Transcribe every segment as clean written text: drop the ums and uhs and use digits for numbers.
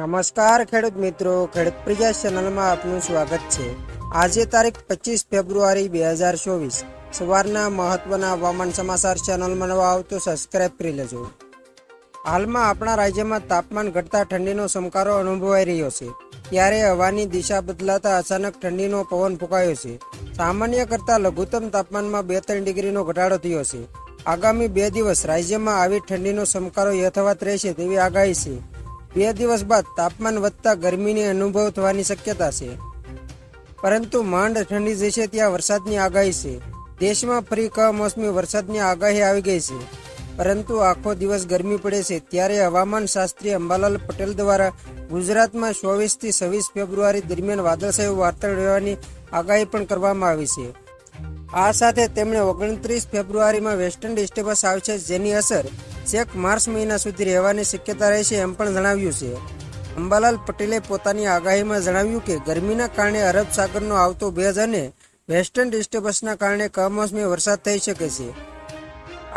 નમસ્કાર ખેડૂત મિત્રો, ખેડૂત પ્રિય ચેનલમાં આપનું સ્વાગત છે। આજે તારીખ 25 ફેબ્રુઆરી 2024 સવારના મહત્વના હવામાન સમાચાર ચેનલમાં નવા આવો તો સબસ્ક્રાઇબ કરી લેજો। હાલમાં આપણા રાજ્યમાં તાપમાન ઘટતા ઠંડીનો સમકારો અનુભવાઈ રહ્યો છે, ત્યારે હવાની દિશા બદલાતા અચાનક ઠંડીનો પવન ફૂંકાયો છે। સામાન્ય કરતાં લઘુત્તમ તાપમાનમાં 2-3 ડિગ્રીનો ઘટાડો થયો છે। આગામી 2 દિવસ રાજ્યમાં આવી ઠંડીનો સમકારો યથાવત રહેશે તેવી આગાહી છે। 2 દિવસ બાદ તાપમાન વધતા ગરમીની અનુભવ થવાની શક્યતા છે, પરંતુ માંડ ઠંડી જશે ત્યાં વરસાદની આગાહી છે। દેશમાં ફરી કમોસમી વરસાદની આગાહી આવી ગઈ છે, પરંતુ આખો દિવસ ગરમી પડે છે। ત્યારે હવામાન શાસ્ત્રી અંબાલાલ પટેલ દ્વારા ગુજરાતમાં 24 થી 26 ફેબ્રુઆરી દરમિયાન વાદળછાયું વાતાવરણ રહેવાની આગાહી પણ કરવામાં આવી છે। આ સાથે તેમણે 29 ફેબ્રુઆરીમાં વેસ્ટર્ન ડિસ્ટર્બન્સ આવશે, જેની અસર છેક માર્ચ મહિના સુધી રહેવાની શક્યતા રહેશે એમ પણ જણાવ્યું છે। અંબાલાલ પટેલે પોતાની આગાહીમાં જણાવ્યું કે ગરમીના કારણે અરબ સાગરનો આવતો ભેજ અને વેસ્ટર્ન ડિસ્ટર્બન્સના કારણે કમોસમી વરસાદ થઈ શકે છે।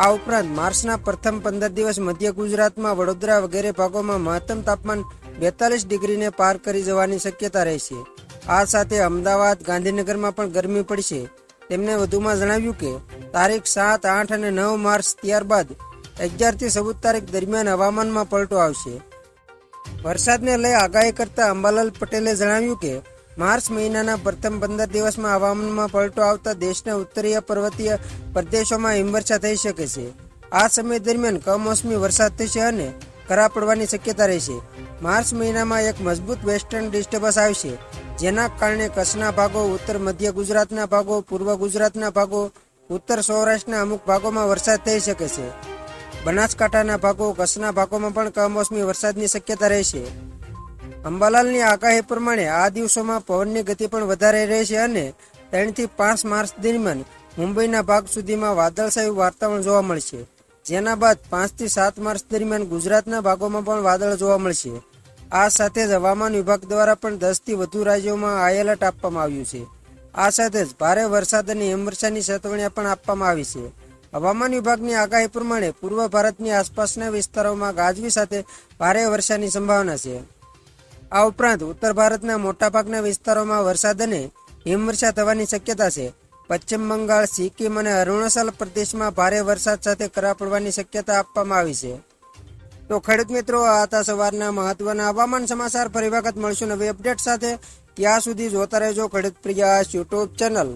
આ ઉપરાંત માર્ચના પ્રથમ 15 દિવસ મધ્ય ગુજરાતમાં, વડોદરા વગેરે ભાગોમાં મહત્તમ તાપમાન 42 ડિગ્રીને પાર કરી જવાની શક્યતા રહેશે। આ સાથે અમદાવાદ, ગાંધીનગરમાં પણ ગરમી પડશે। તેમણે વધુમાં જણાવ્યું કે તારીખ 7, 8 અને 9 માર્ચ ત્યારબાદ 11 થી 14 તારીખ દરમિયાન હવામાનમાં પલટો આવશે। વરસાદને લઈ આગાહી કરતા અંબાલાલ પટેલે જણાવ્યું કે માર્ચ મહિનાના પ્રથમ 15 દિવસમાં હવામાનમાં પલટો આવતા દેશના ઉત્તરીય પર્વતીય પ્રદેશોમાં હિમવર્ષા થઈ શકે છે। આ સમય દરમિયાન કમોસમી વરસાદ થશે અને કરા પડવાની શક્યતા રહેશે। માર્ચ મહિનામાં એક મજબૂત વેસ્ટર્ન ડિસ્ટર્બન્સ આવશે, જેના કારણે કચ્છના ભાગો, ઉત્તર મધ્ય ગુજરાતના ભાગો, પૂર્વ ગુજરાતના ભાગો, ઉત્તર સૌરાષ્ટ્રના અમુક ભાગોમાં વરસાદ થઈ શકે છે। બનાસકાંઠાના ભાગો, કચ્છના ભાગોમાં પણ કમોસમી વરસાદની શક્યતા રહેશે। અંબાલાલની આગાહી પ્રમાણે આ દિવસોમાં પવનની ગતિ પણ વધારે રહેશે અને 3 થી 5 માર્ચ દરમિયાન મુંબઈના ભાગ સુધીમાં વાદળછાયું વાતાવરણ જોવા મળશે, જેના બાદ 5 થી 7 માર્ચ દરમિયાન ગુજરાતના ભાગોમાં પણ વાદળ જોવા મળશે। આ સાથે જ હવામાન વિભાગ દ્વારા પણ 10 થી વધુ રાજ્યોમાં હાઈ એલર્ટ આપવામાં આવ્યું છે। આ સાથે જ ભારે વરસાદ અને હિમવર્ષાની ચેતવણી પણ આપવામાં આવી છે। હવામાન વિભાગની આગાહી પ્રમાણે પૂર્વ ભારતની આસપાસના વિસ્તારોમાં ગાજવી સાથે ભારે વર્ષાની સંભાવના છે। આ ઉપરાંત ઉત્તર ભારતના મોટાભાગના વિસ્તારોમાં વરસાદ અને હિમવર્ષા થવાની શક્યતા છે। પશ્ચિમ બંગાળ, સિક્કિમ અને અરુણાચલ પ્રદેશમાં ભારે વરસાદ સાથે કરા પડવાની શક્યતા આપવામાં આવી છે। તો ખેડૂત મિત્રો, આ હતા સવારના મહત્વના હવામાન સમાચાર। ફરી વખત મળશું નવી અપડેટ સાથે। ત્યાં સુધી જોતા રહેજો ખેડૂત પ્રિય યુટ્યુબ ચેનલ।